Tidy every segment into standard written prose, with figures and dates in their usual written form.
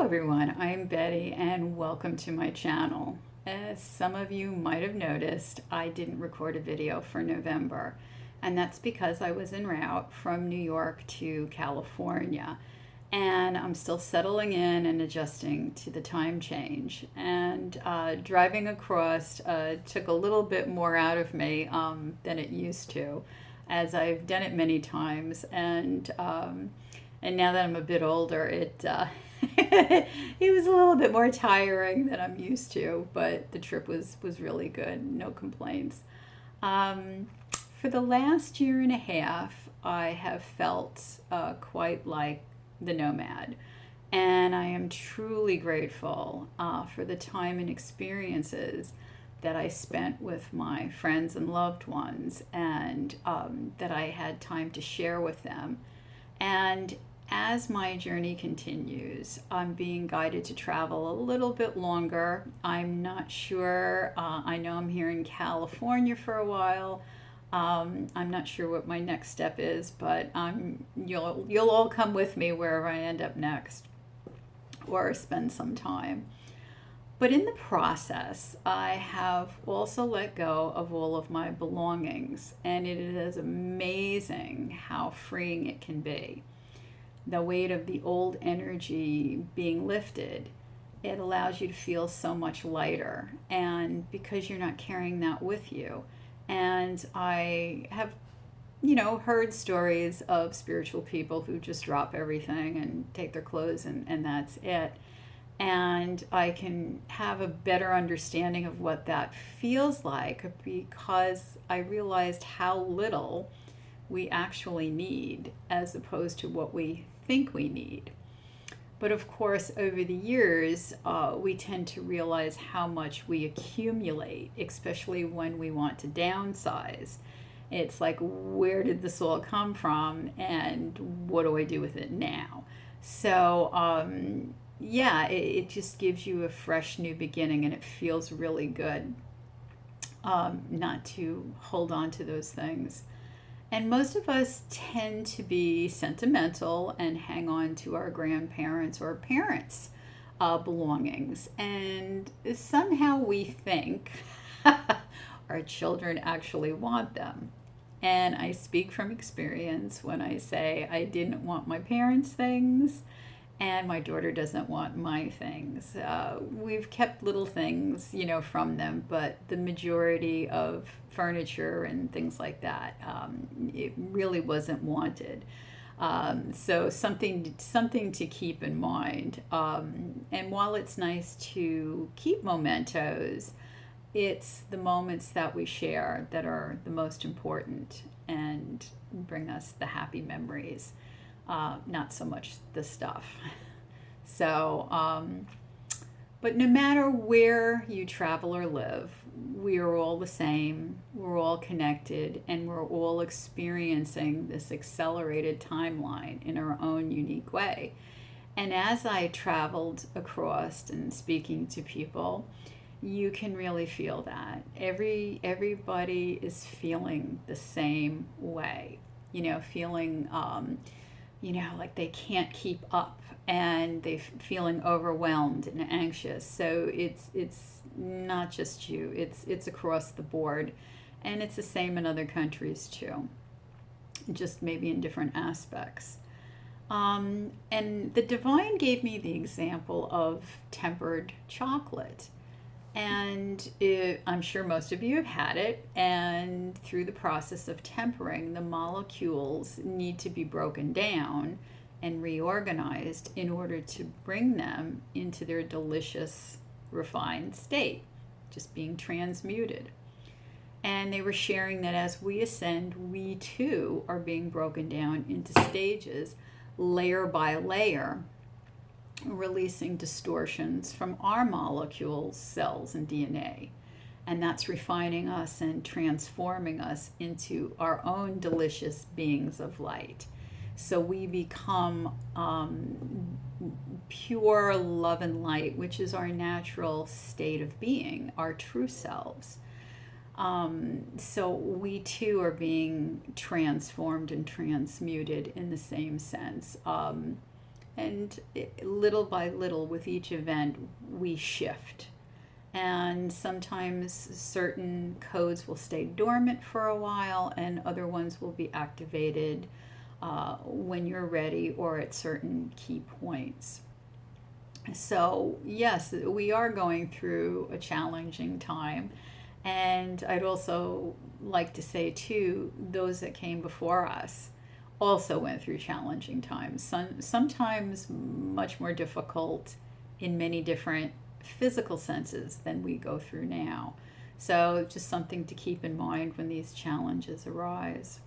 Hello everyone, I'm Betty and welcome to my channel. As some of you might have noticed, I didn't record a video for November, and that's because I was en route from New York to California, and I'm still settling in and adjusting to the time change. And driving across took a little bit more out of me than it used to, as I've done it many times, and now that I'm a bit older, it was a little bit more tiring than I'm used to, but the trip was really good. No complaints. For the last year and a half, I have felt quite like the nomad, and I am truly grateful for the time and experiences that I spent with my friends and loved ones, and that I had time to share with them. And as my journey continues, I'm being guided to travel a little bit longer. I'm not sure. I know I'm here in California for a while. I'm not sure what my next step is, but you'll all come with me wherever I end up next, or spend some time. But in the process, I have also let go of all of my belongings, and it is amazing how freeing it can be. The weight of the old energy being lifted, it allows you to feel so much lighter, and because you're not carrying that with you. And I have, heard stories of spiritual people who just drop everything and take their clothes and that's it. And I can have a better understanding of what that feels like, because I realized how little we actually need as opposed to what we think we need. But of course, over the years, we tend to realize how much we accumulate, especially when we want to downsize. It's like, where did this all come from, and what do I do with it now? So, yeah, it just gives you a fresh new beginning, and it feels really good not to hold on to those things. And most of us tend to be sentimental and hang on to our grandparents' or parents' belongings. And somehow we think our children actually want them. And I speak from experience when I say I didn't want my parents' things, and my daughter doesn't want my things. We've kept little things, from them, but the majority of furniture and things like that, it really wasn't wanted. So something to keep in mind. And while it's nice to keep mementos, it's the moments that we share that are the most important and bring us the happy memories. Not so much the stuff. So, but no matter where you travel or live, we are all the same, we're all connected, and we're all experiencing this accelerated timeline in our own unique way. And as I traveled across and speaking to people, you can really feel that. Everybody is feeling the same way, feeling like they can't keep up, and they're feeling overwhelmed and anxious. So it's not just you, it's across the board, and it's the same in other countries too, just maybe in different aspects. And the divine gave me the example of tempered chocolate. And I'm sure most of you have had it, and through the process of tempering, the molecules need to be broken down and reorganized in order to bring them into their delicious, refined state, just being transmuted. And they were sharing that as we ascend, we too are being broken down into stages, layer by layer, releasing distortions from our molecules, cells, and DNA. And that's refining us and transforming us into our own delicious beings of light. So we become pure love and light, which is our natural state of being, our true selves. So we too are being transformed and transmuted in the same sense. little by little with each event, we shift. And sometimes certain codes will stay dormant for a while, and other ones will be activated when you're ready or at certain key points. So, yes, we are going through a challenging time. And I'd also like to say, too, those that came before us also went through challenging times, sometimes much more difficult in many different physical senses than we go through now. So, just something to keep in mind when these challenges arise.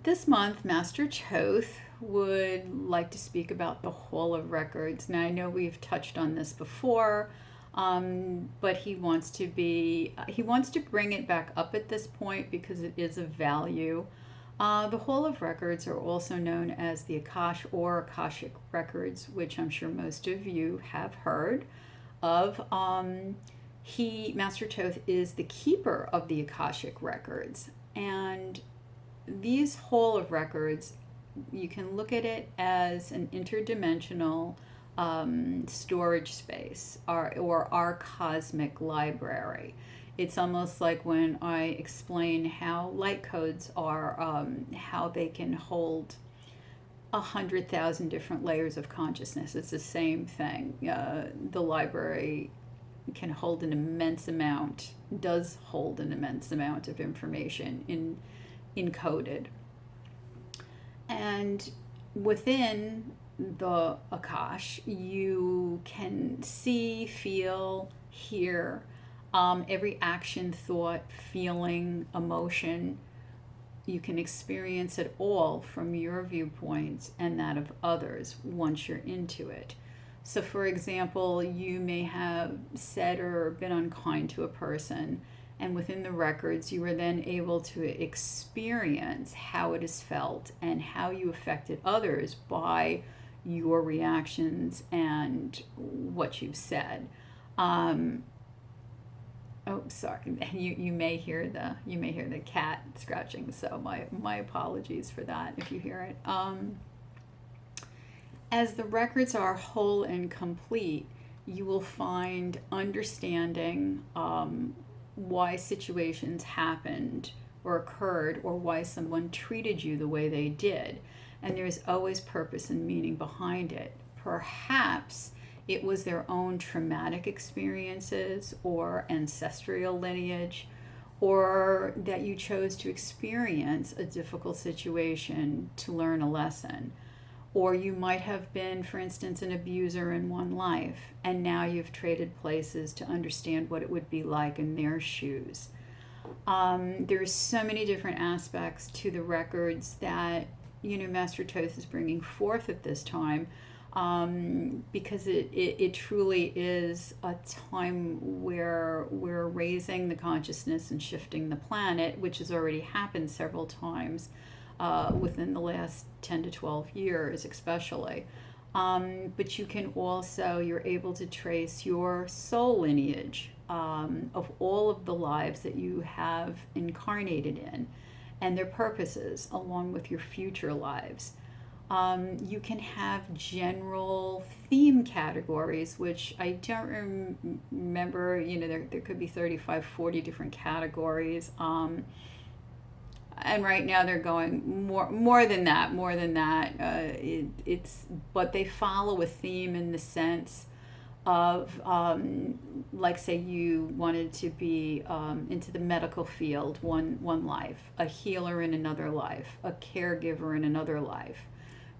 This month, Master Thoth would like to speak about the Hall of Records. Now, I know we've touched on this before, but he wants to bring it back up at this point because it is of value. The Hall of Records are also known as the Akash or Akashic Records, which I'm sure most of you have heard of. Master Thoth is the keeper of the Akashic Records, and these Hall of Records, you can look at it as an interdimensional storage space, or our cosmic library. It's almost like when I explain how light codes are, how they can hold 100,000 different layers of consciousness. It's the same thing. The library can hold an immense amount, does hold an immense amount of information encoded. And within the Akash, you can see, feel, hear every action, thought, feeling, emotion. You can experience it all from your viewpoints and that of others once you're into it. So, for example, you may have said or been unkind to a person, and within the records, you were then able to experience how it is felt and how you affected others by your reactions and what you've said. Sorry. You may hear the cat scratching. So my apologies for that if you hear it. As the records are whole and complete, you will find understanding why situations happened or occurred, or why someone treated you the way they did. And there's always purpose and meaning behind it. Perhaps it was their own traumatic experiences or ancestral lineage, or that you chose to experience a difficult situation to learn a lesson. Or you might have been, for instance, an abuser in one life, and now you've traded places to understand what it would be like in their shoes. There's so many different aspects to the records that, Master Thoth is bringing forth at this time, because it truly is a time where we're raising the consciousness and shifting the planet, which has already happened several times within the last 10 to 12 years especially. But you're able to trace your soul lineage of all of the lives that you have incarnated in and their purposes along with your future lives. You can have general theme categories, which I don't remember, there could be 35, 40 different categories. And right now they're going more than that. But they follow a theme in the sense of, like, say you wanted to be into the medical field one life, a healer in another life, a caregiver in another life,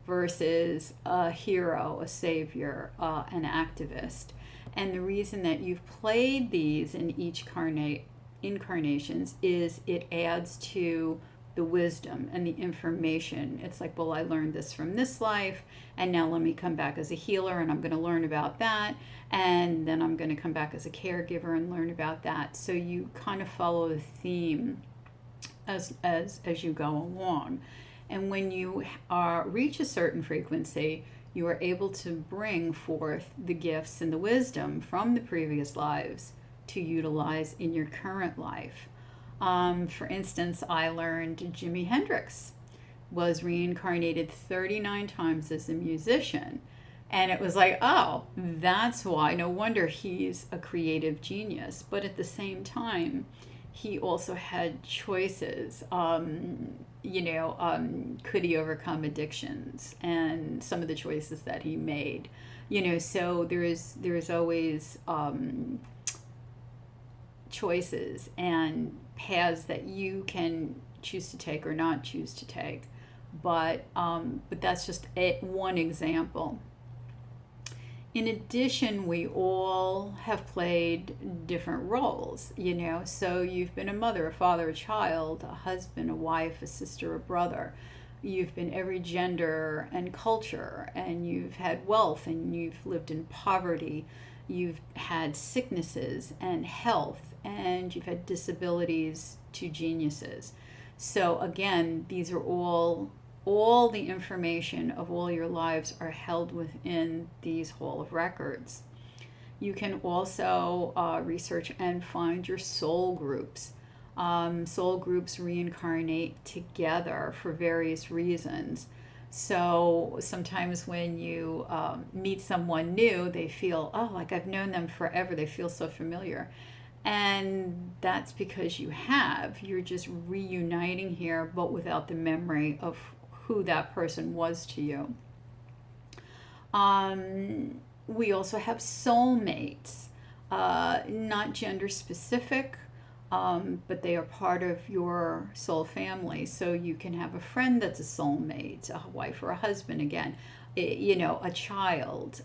versus a hero, a savior, an activist. And the reason that you've played these in each incarnations is it adds to the wisdom and the information. It's like, well, I learned this from this life, and now let me come back as a healer, and I'm going to learn about that, and then I'm going to come back as a caregiver and learn about that. So you kind of follow the theme as you go along. And when you reach a certain frequency, you are able to bring forth the gifts and the wisdom from the previous lives to utilize in your current life. For instance, I learned Jimi Hendrix was reincarnated 39 times as a musician. And it was like, oh, that's why. No wonder he's a creative genius. But at the same time, he also had choices. Could he overcome addictions and some of the choices that he made? So there's always choices and paths that you can choose to take or not choose to take. But that's just one example. In addition, we all have played different roles, so you've been a mother, a father, a child, a husband, a wife, a sister, a brother. You've been every gender and culture, and you've had wealth, and you've lived in poverty. You've had sicknesses and health, and you've had disabilities to geniuses. So again, these are all the information of all your lives are held within these Hall of Records. You can also research and find your soul groups. Soul groups reincarnate together for various reasons. So sometimes when you meet someone new, they feel, oh, like I've known them forever. They feel so familiar. And that's because you're just reuniting here, but without the memory of who that person was to you. We also have soulmates, not gender specific, but they are part of your soul family. So you can have a friend that's a soulmate, a wife or a husband again, a child,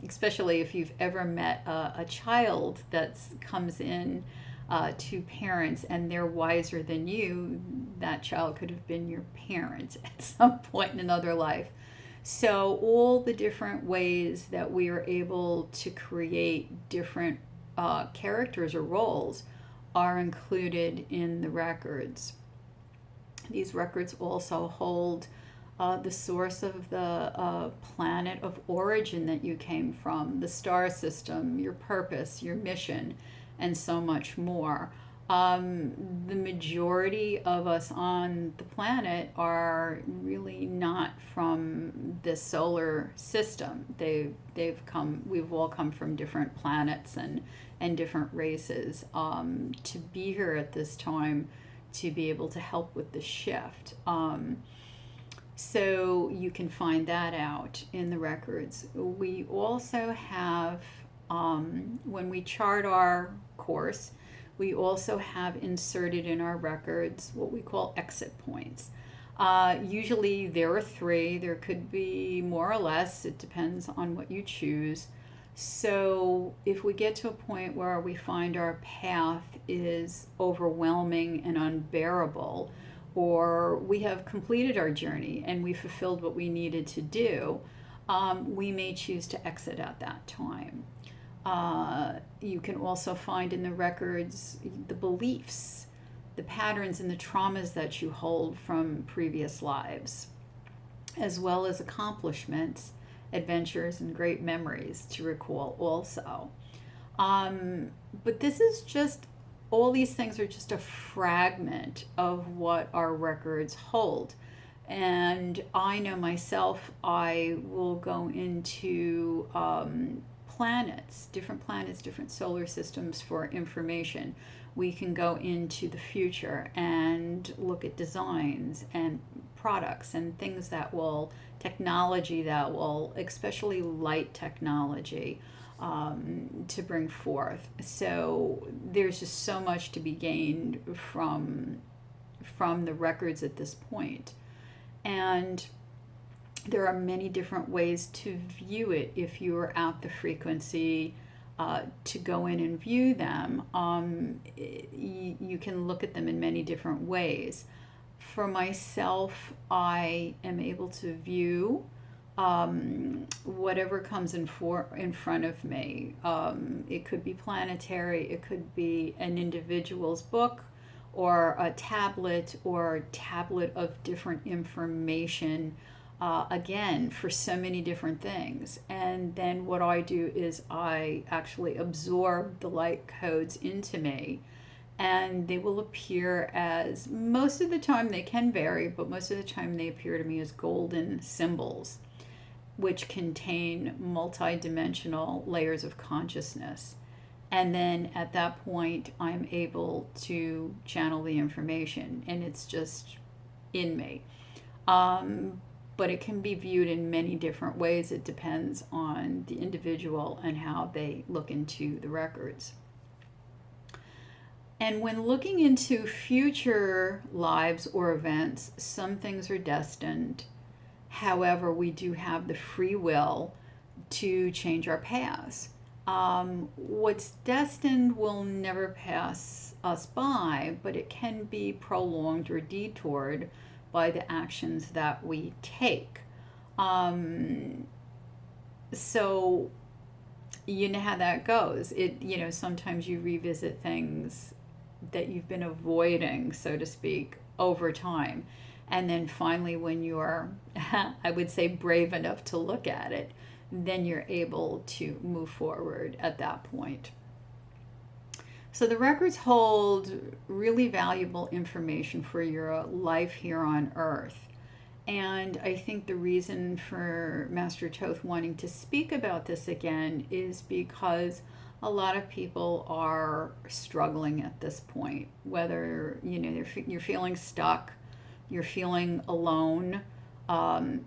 especially if you've ever met a child that comes in to parents and they're wiser than you. That child could have been your parent at some point in another life. So all the different ways that we are able to create different characters or roles are included in the records. These records also hold the source of the planet of origin that you came from, the star system, your purpose, your mission, and so much more. The majority of us on the planet are really not from the solar system. We've all come from different planets and different races to be here at this time to be able to help with the shift. So you can find that out in the records. We also have, when we chart our course, we also have inserted in our records what we call exit points. Usually there are 3. There could be more or less. It depends on what you choose. So if we get to a point where we find our path is overwhelming and unbearable, or we have completed our journey and we fulfilled what we needed to do, we may choose to exit at that time. You can also find in the records the beliefs, the patterns and the traumas that you hold from previous lives, as well as accomplishments, adventures, and great memories to recall also. But this is just, all these things are just a fragment of what our records hold. And I know myself, I will go into planets, different solar systems for information. We can go into the future and look at designs and products and things that will, technology that will, especially light technology, to bring forth. So there's just so much to be gained from the records at this point. And there are many different ways to view it if you are at the frequency to go in and view them. You can look at them in many different ways. For myself, I am able to view whatever comes in front of me. It could be planetary, it could be an individual's book, or a tablet of different information, again, for so many different things. And then what I do is I actually absorb the light codes into me, And they will appear as, most of the time they can vary, but most of the time they appear to me as golden symbols, which contain multi-dimensional layers of consciousness. And then at that point, I'm able to channel the information, and it's just in me. But it can be viewed in many different ways. It depends on the individual and how they look into the records. And when looking into future lives or events, some things are destined. However, we do have the free will to change our paths. What's destined will never pass us by, but it can be prolonged or detoured by the actions that we take. So you know how that goes. Sometimes you revisit things that you've been avoiding, so to speak, over time. And then finally, when you're, I would say, brave enough to look at it, then you're able to move forward at that point. So the records hold really valuable information for your life here on Earth. And I think the reason for Master Thoth wanting to speak about this again is because a lot of people are struggling at this point, whether you're feeling stuck, you're feeling alone,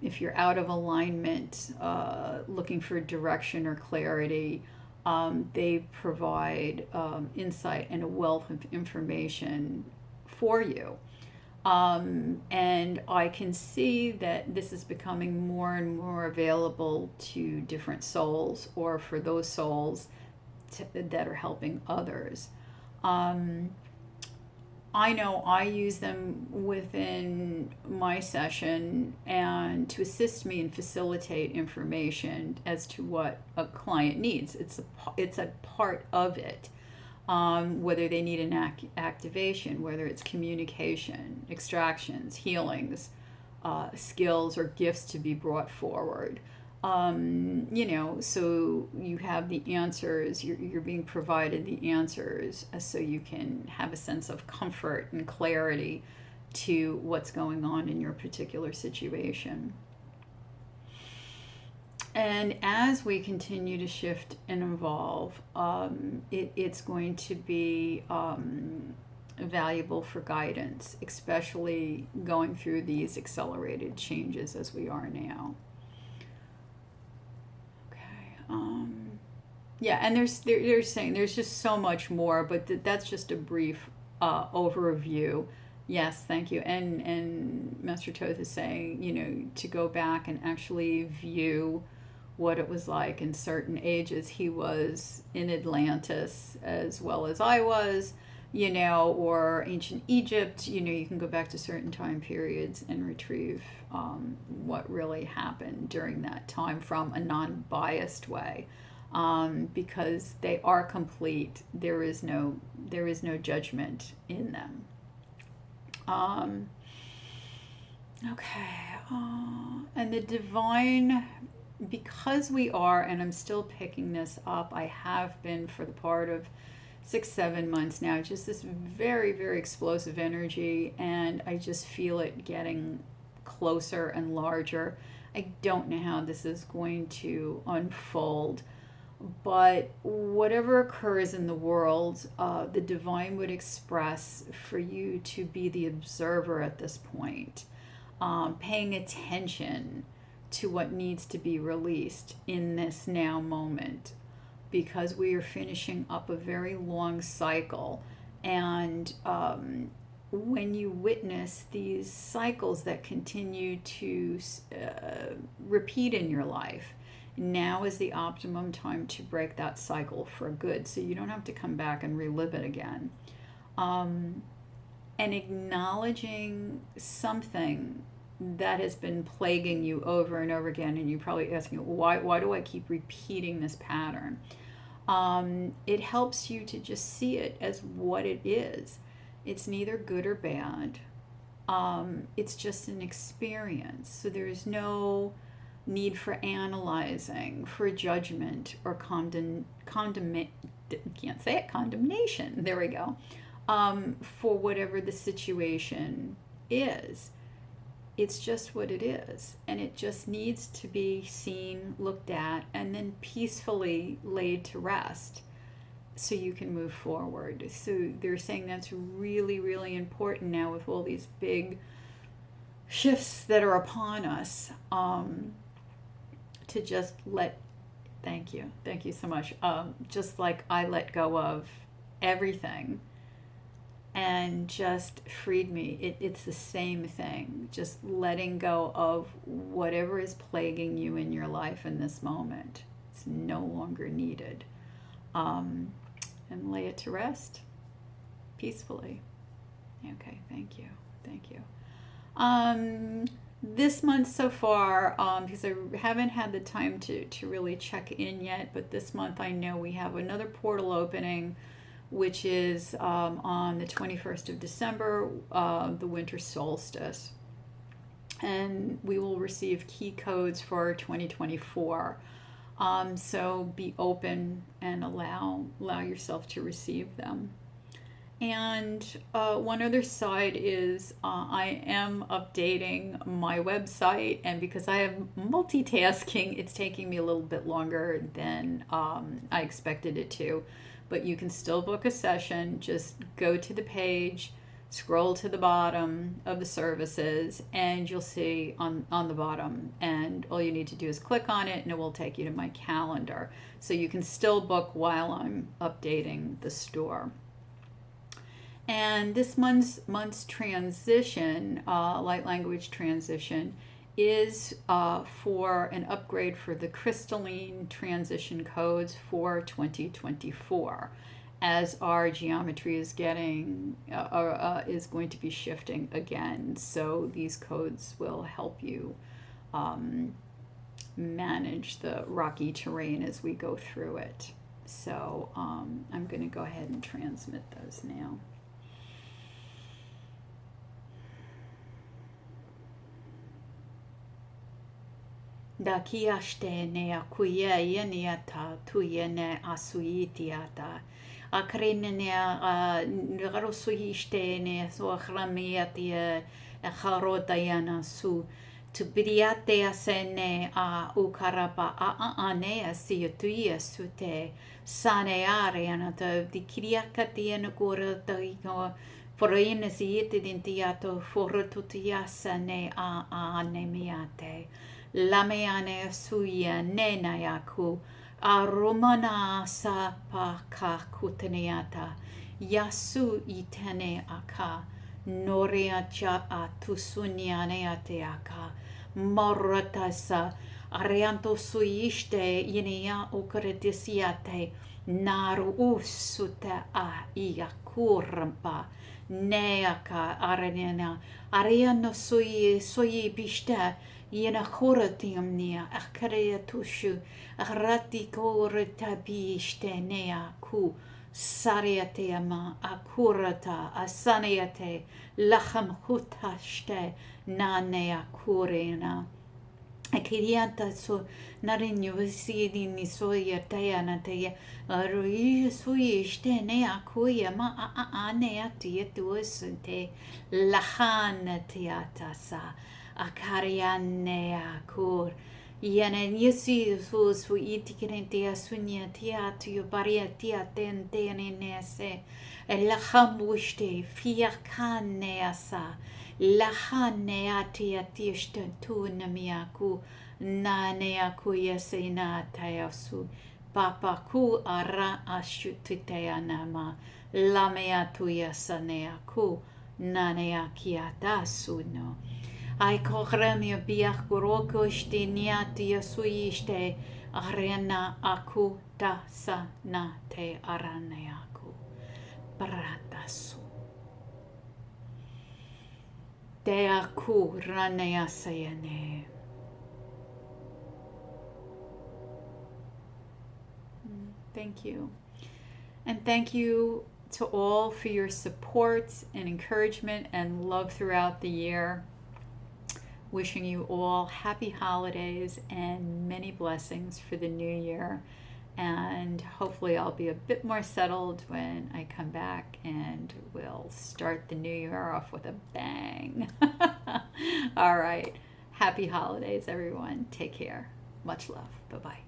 if you're out of alignment, looking for direction or clarity. They provide insight and a wealth of information for you. And I can see that this is becoming more and more available to different souls, or for those souls that are helping others. I know I use them within my session and to assist me and facilitate information as to what a client needs. It's a part of it. Whether they need an activation, whether it's communication, extractions, healings, skills or gifts to be brought forward. So you have the answers, you're being provided the answers so you can have a sense of comfort and clarity to what's going on in your particular situation. And as we continue to shift and evolve, it's going to be valuable for guidance, especially going through these accelerated changes as we are now. And they're saying there's just so much more, but that's just a brief overview. Yes, thank you. And Master Thoth is saying, to go back and actually view what it was like in certain ages. He was in Atlantis as well as I was, or ancient Egypt. You can go back to certain time periods and retrieve what really happened during that time from a non-biased way, because they are complete. There is no judgment in them. And the divine, because we are, and I'm still picking this up, I have been for the part of 6-7 months now, just this very, very explosive energy, and I just feel it getting closer and larger. I don't know how this is going to unfold, but whatever occurs in the world, the divine would express for you to be the observer at this point, paying attention to what needs to be released in this now moment, because we are finishing up a very long cycle. And when you witness these cycles that continue to repeat in your life, now is the optimum time to break that cycle for good, so you don't have to come back and relive it again. And acknowledging something that has been plaguing you over and over again, and you're probably asking, why do I keep repeating this pattern? It helps you to just see it as what it is. It's neither good or bad. It's just an experience. So there's no need for analyzing, for judgment or condemnation. There we go. for whatever the situation is. It's just what it is, and it just needs to be seen, looked at, and then peacefully laid to rest so you can move forward. So they're saying that's really, really important now with all these big shifts that are upon us, to just thank you so much, just like I let go of everything and just freed me. It's the same thing, just letting go of whatever is plaguing you in your life in this moment. It's no longer needed, and lay it to rest peacefully. Okay, thank you. This month so far, because I haven't had the time to really check in yet, but this month I know we have another portal opening, which is on the 21st of December, the winter solstice. And we will receive key codes for 2024. So be open and allow yourself to receive them. And one other side is I am updating my website, and because I have multitasking, it's taking me a little bit longer than I expected it to. But you can still book a session. Just go to the page, scroll to the bottom of the services, and you'll see on the bottom. And all you need to do is click on it, and it will take you to my calendar. So you can still book while I'm updating the store. And this month's transition, light language transition, is for an upgrade for the Crystalline transition codes for 2024, as our geometry is going to be shifting again. So these codes will help you manage the rocky terrain as we go through it. So I'm going to go ahead and transmit those now. Da kiaste ne akuye yeniata tuyene asuitiata. Akrene ne garosuiste ne so achlamiatia harotayana su. Tubriate asene a ukarapa ane asiatuia sute. Sane arianata di kiriakatiana gora daigo. Forene siete dintiato forotutiasa ne a nemiate. Lameane suya nenayaku aromana sapaka kutaniata yasu itene aka noria cha atusunyane aka moratasa arianto suiste inia ukredisiate naru usuta a iakurampa neaka arenena ariano sui bista Yena horatiumnia akreatushu ratikoretabiste nea ku sariateama akurata asaniate lacham hutashte nanea kurena akirianta so narinyo visidini soya tayana taya ruyi suiste nea kuya ma anea tietuasute lahana tiatasa Akariane akur. Yene yesi su itikente asunya tia tu baria tia tene nese. Lahamushte fiakane asa. Lahane atia tishta tunamiaku. Nane aku yesena tayasu. Papa ku ara ashutiteanama. Lamea tuya saneaku. Nane akiata suno. Ai kohremia biach goroko steniatia suiste arena aku tasa na te araneaku bratasu te aku ranea sayane. Thank you. And thank you to all for your support and encouragement and love throughout the year. Wishing you all happy holidays and many blessings for the new year. And hopefully I'll be a bit more settled when I come back, and we'll start the new year off with a bang. All right. Happy holidays, everyone. Take care. Much love. Bye-bye.